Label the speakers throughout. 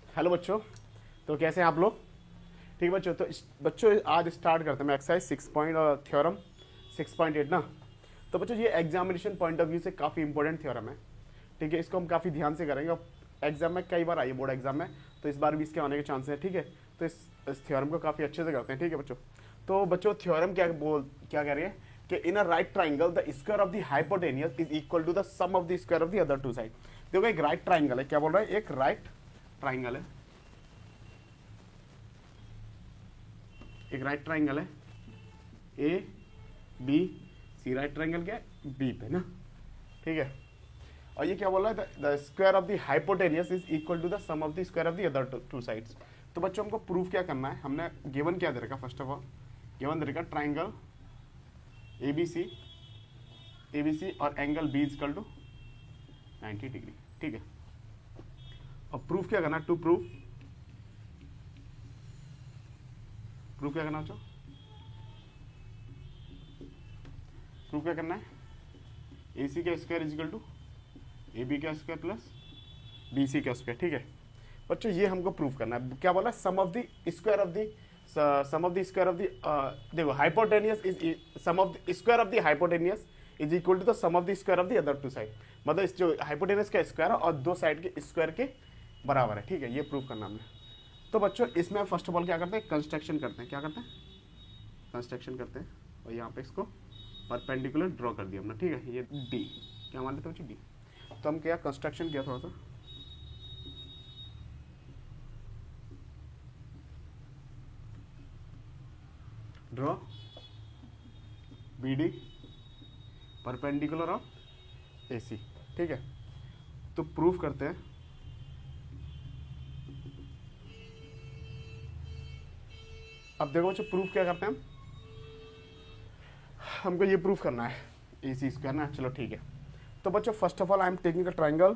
Speaker 1: Hello बच्चों। तो कैसे हैं आप लोग? ठीक है बच्चों। तो बच्चों आज स्टार्ट करते हैं मैं एक्सरसाइज 6 पॉइंट और थ्योरम 6.8 ना। तो बच्चों ये एग्जामिनेशन पॉइंट ऑफ व्यू से काफ़ी इंपॉर्टेंट थ्योरम है। ठीक है, इसको हम काफ़ी ध्यान से करेंगे और एग्जाम में कई बार आई है, बोर्ड एग्जाम में, तो इस बार भी इसके आने के चांस हैं। ठीक है, तो इस थ्योरम को काफ़ी अच्छे से करते हैं। ठीक है बच्चों। तो बच्चों थ्योरम क्या कह रही है कि in a right triangle the square of the hypotenuse is equal to the sum of the square of the other two side. देखो एक राइट ट्राइंगल है, क्या बोल रहा है, एक राइट ट्राइंगल है, एक राइट ट्राइंगल है A B C. Right triangle क्या है, बी पे ना। ठीक है, और ये क्या बोल रहा है, the square of the hypotenuse is equal to the sum of the square of the other two sides. तो बच्चों हमको प्रूफ क्या करना है, हमने गिवन क्या दे रखा, फर्स्ट ऑफ ऑल गिवन दे रखा ट्राइंगल ए बी सी और angle B is equal to 90 degree. ठीक है, और प्रूफ क्या करना है, टू प्रूफ क्या करना बच्चों, प्रूफ क्या करना है, ए सी का square is equal to A B का स्क्वायर प्लस बी सी का स्क्वायर। ठीक है बच्चों, ये हमको प्रूफ करना है। क्या बोला, sum of the square of the square of the देखो hypotenuse is sum of the square of the hypotenuse is equal to the sum of the square of the other two side. मतलब इस जो hypotenuse का square है और दो side के square के बराबर है। ठीक है, ये प्रूफ करना हमने। तो बच्चों इसमें फर्स्ट ऑफ ऑल क्या करते हैं, कंस्ट्रक्शन करते हैं। क्या करते हैं, कंस्ट्रक्शन करते हैं, और यहाँ पे इसको परपेंडिकुलर ड्रॉ कर दिया हमने। ठीक है, ये डी क्या मान लेते हैं बच्चों, डी। तो हम क्या कंस्ट्रक्शन किया, थोड़ा सा draw B D perpendicular of A C. ठीक है, तो प्रूफ करते हैं। अब देखो बच्चों प्रूफ क्या करते हैं हम, हमको ये प्रूफ करना है ए सी स्क्वायर ना। चलो ठीक है, तो बच्चों first of all I am taking a triangle.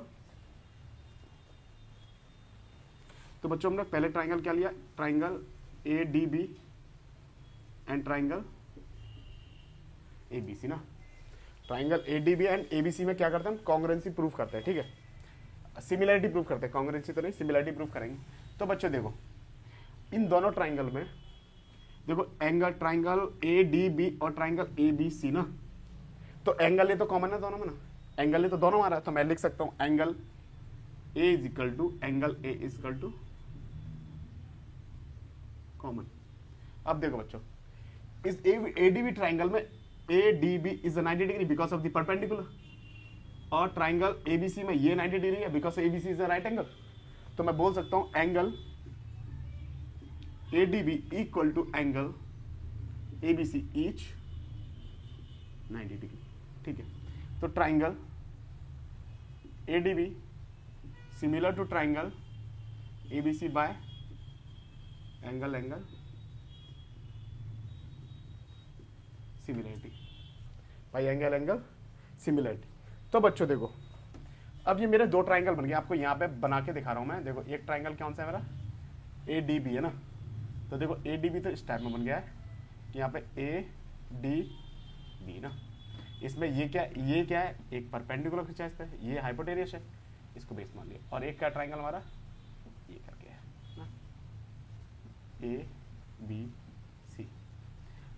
Speaker 1: तो बच्चों हमने पहले ट्राइंगल क्या लिया, triangle A D B and triangle A B C ना। Triangle A D B and A B C में क्या करते हैं हम, कॉन्ग्रुएंसी प्रूफ करते हैं। ठीक है, सिमिलरिटी प्रूफ करते हैं, कॉन्ग्रुएंसी तो नहीं, सिमिलरिटी प्रूफ करेंगे। तो बच्चों देखो इन दोनों ट्राइंगल में देखो angle triangle A D B और ट्राइंगल ए बी सी ना, तो एंगल ये तो कॉमन है दोनों में ना, एंगल ये तो दोनों आ रहा है। तो मैं लिख सकता हूं angle A is equal to angle A is equal to common. अब देखो बच्चों इस ए डी बी ट्राइंगल में A D B is 90 degree because of the perpendicular, और ट्राइंगल ए बी सी में ये 90 डिग्री है because A B C is a right angle. तो मैं बोल सकता हूं angle A D B equal to angle A B C each 90 degree. ठीक है, तो triangle A D B similar to triangle A B C by angle similarity, by angle similarity. तो बच्चों देखो अब ये मेरे दो ट्राइंगल बन गए, आपको यहाँ पे बना के दिखा रहा हूं मैं। देखो एक ट्राइंगल कौन सा है मेरा, ए डी बी है ना। तो देखो ए डी बी तो इस टाइप में बन गया है, यहाँ पे ए डी बी ना। इसमें ये क्या है, एक परपेंडिकुलर खींचा इस पे, ये हाइपोटेनियस है, इसको बेस मान लिया। और एक क्या ट्राइंगल हमारा ये करके है ना, ए बी सी।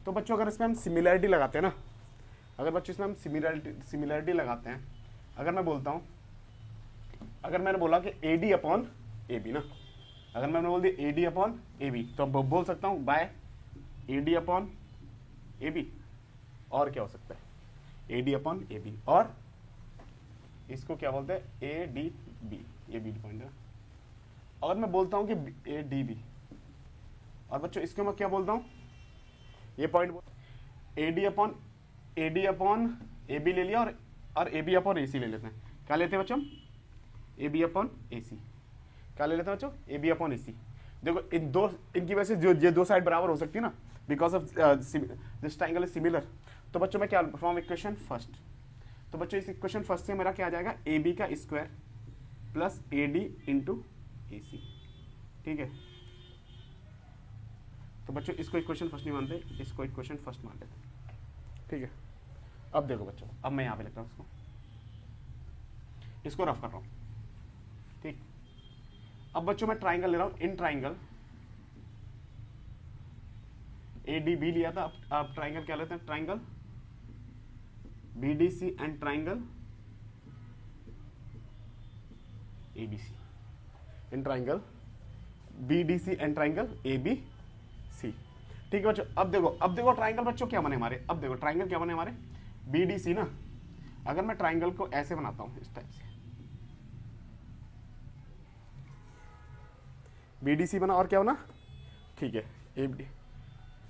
Speaker 1: तो बच्चों अगर इसमें हम सिमिलरिटी लगाते हैं ना, अगर बच्चों इसमें हम सिमिलरिटी लगाते हैं, अगर मैं बोलता हूं, अगर मैंने बोला कि A D upon A B ना, अगर मैंने बोल दिया A D upon A B, तो बोल सकता हूं by A D upon A B. और क्या हो सकता है, A D upon A B, और इसको क्या बोलते हैं ए डी बी, ये बी पॉइंट है। अगर मैं बोलता हूं कि ए डी बी, और बच्चों इसको मैं क्या बोलता हूं, ये point A D upon A B ले लिया, और ए बी अपॉन ए सी ले लेते हैं। क्या लेते हैं बच्चों, ए बी अपॉन ए सी। क्या ले लेते हैं बच्चों, ए बी अपॉन ए सी। देखो इनकी वजह से जो ये दो साइड बराबर हो सकती है ना, because of this triangle is similar. तो बच्चों मैं क्या फ्रॉम इक्वेशन फर्स्ट, तो बच्चों इस इक्वेशन फर्स्ट से मेरा क्या आ जाएगा, ए बी का square plus A D into A C. ठीक है, तो बच्चों इसको इक्वेशन फर्स्ट नहीं मानते, इसको इक्वेशन फर्स्ट मान लेते। ठीक है, अब देखो बच्चों, अब मैं यहां पे लिख रहा हूं इसको रफ कर रहा हूं। ठीक, अब बच्चों मैं ट्राइंगल ले रहा हूं, इन ट्राइंगल ADB लिया था, अब ट्राइंगल क्या लेते हैं, triangle BDC and triangle ABC, in triangle BDC and triangle ABC। ठीक है बच्चों, अब देखो ट्राइंगल बच्चों क्या बने हमारे, अब देखो ट्राइंगल क्या बने हमारे, BDC ना। अगर मैं ट्राइंगल को ऐसे बनाता हूं, इस टाइप से BDC बना, और क्या बना, ठीक है ABD।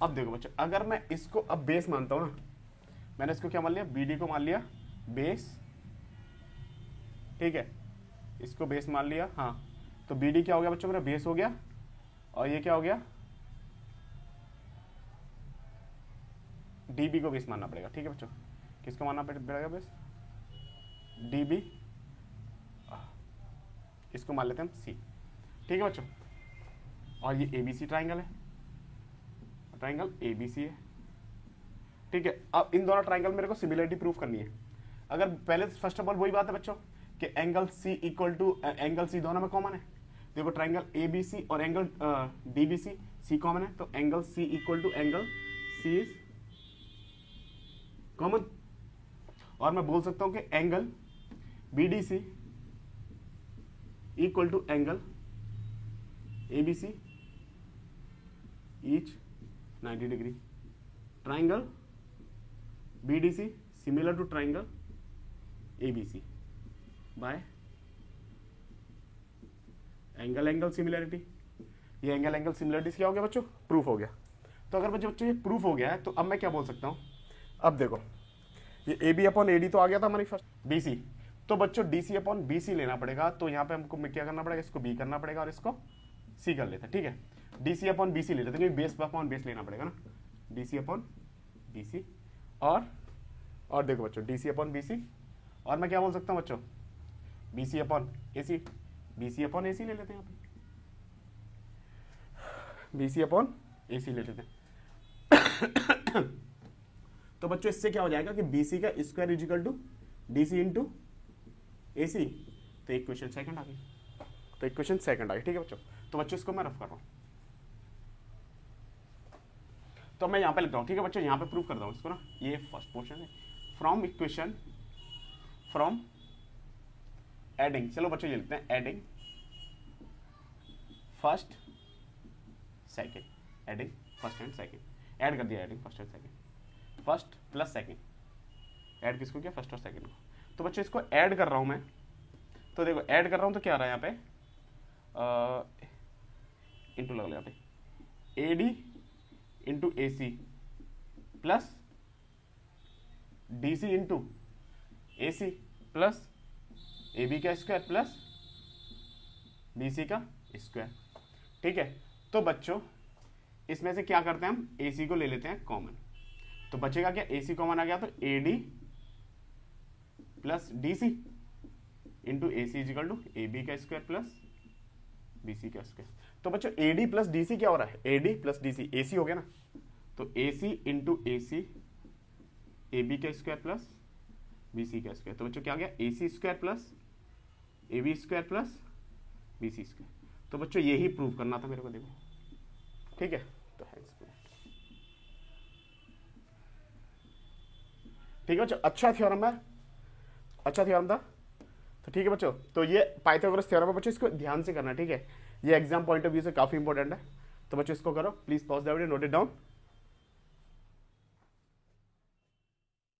Speaker 1: अब देखो बच्चों, अगर मैं इसको अब बेस मानता हूं ना, मैंने इसको क्या मान लिया, BD को मान लिया बेस, ठीक है, इसको बेस मान लिया, हाँ, तो BD क्या हो गया बच्चों, मेरा बेस हो गया, और ये क्या हो गया, DB को बेस मानना पड़ेगा। ठीक है बच्चों, किसको मानना पड़ेगा बेस, DB, इसको मान लेते हैं हम C। ठीक है बच्चों, और ये ABC ट्राइंगल है, ट्राइंगल ABC है। ठीक है, अब इन दोनों ट्राइंगल मेरे को सिमिलरिटी प्रूफ करनी है। अगर पहले फर्स्ट ऑफ ऑल वही बात है बच्चों कि angle C equal to angle C दोनों में कॉमन है। देखो ट्राइंगल ABC और एंगल DBC C कॉमन है, तो angle C equal to angle C is common. और मैं बोल सकता हूं कि angle BDC equal to angle ABC each 90 degree. Triangle BDC similar to triangle ABC by angle similarity. ये एंगल सिमिलरिटी क्या हो गया बच्चों, प्रूफ हो गया। तो अगर बच्चों ये प्रूफ हो गया है, तो अब मैं क्या बोल सकता हूं, अब देखो ये AB अपॉन AD तो आ गया था हमारी फर्स्ट, BC, तो बच्चों DC अपॉन BC लेना पड़ेगा। तो यहाँ पे हमको क्या करना पड़ेगा, इसको B करना पड़ेगा और इसको C कर लेते हैं। ठीक है, DC अपॉन BC ले लेते हैं, बेस अपॉन बेस लेना पड़ेगा ना, DC अपॉन BC, और देखो बच्चों DC अपॉन BC, और मैं क्या बोल सकता हूँ बच्चों, BC upon AC, BC upon AC ले लेते हैं, यहाँ पे BC अपॉन AC ले लेते हैं। तो बच्चों इससे क्या हो जाएगा कि BC का square is equal to DC into AC, तो इक्वेशन सेकंड आ गई, तो इक्वेशन सेकंड आ गई। ठीक है बच्चों, तो बच्चों इसको मैं रफ कर रहा हूं, तो मैं यहां पे लिखता हूं। ठीक है बच्चों, यहां पे प्रूव कर रहा हूं इसको ना, ये फर्स्ट पोर्शन है, फ्रॉम इक्वेशन, फ्रॉम एडिंग, चलो बच्चों ये लिखते हैं adding first second, adding first and second, add कर दिया adding first and second, first plus second, add किसको किया, फर्स्ट और सेकंड को। तो बच्चों इसको ऐड कर रहा हूं मैं, तो देखो ऐड कर रहा हूं तो क्या आ रहा है यहाँ पे, इंटू लगा यहाँ पे AD into AC plus DC into AC plus AB का स्क्वायर प्लस BC का स्क्वायर। ठीक है, तो बच्चों इसमें से क्या करते हैं हम, AC को ले लेते हैं कॉमन, तो बचेगा क्या, AC कॉमन आ गया, तो AD plus DC into AC is equal to AB का स्क्वायर प्लस BC का स्क्वायर। तो बच्चों AD प्लस DC क्या हो रहा है, AD प्लस DC AC हो गया ना, तो AC इंटू AC AB का स्क्वायर प्लस BC का स्क्वायर। तो बच्चों क्या आ गया, AC square plus AB square plus BC square. तो बच्चों यही प्रूव करना था मेरे को, देखो ठीक है, तो ठीक है बच्चों, अच्छा थ्योरम है, अच्छा थ्योरम था। तो ठीक है बच्चों, तो ये पाइथागोरस थ्योरम है बच्चों, इसको ध्यान से करना। ठीक है, ये एग्जाम पॉइंट ऑफ व्यू से काफी इंपॉर्टेंट है। तो बच्चों इसको करो, please pause the video, note it down.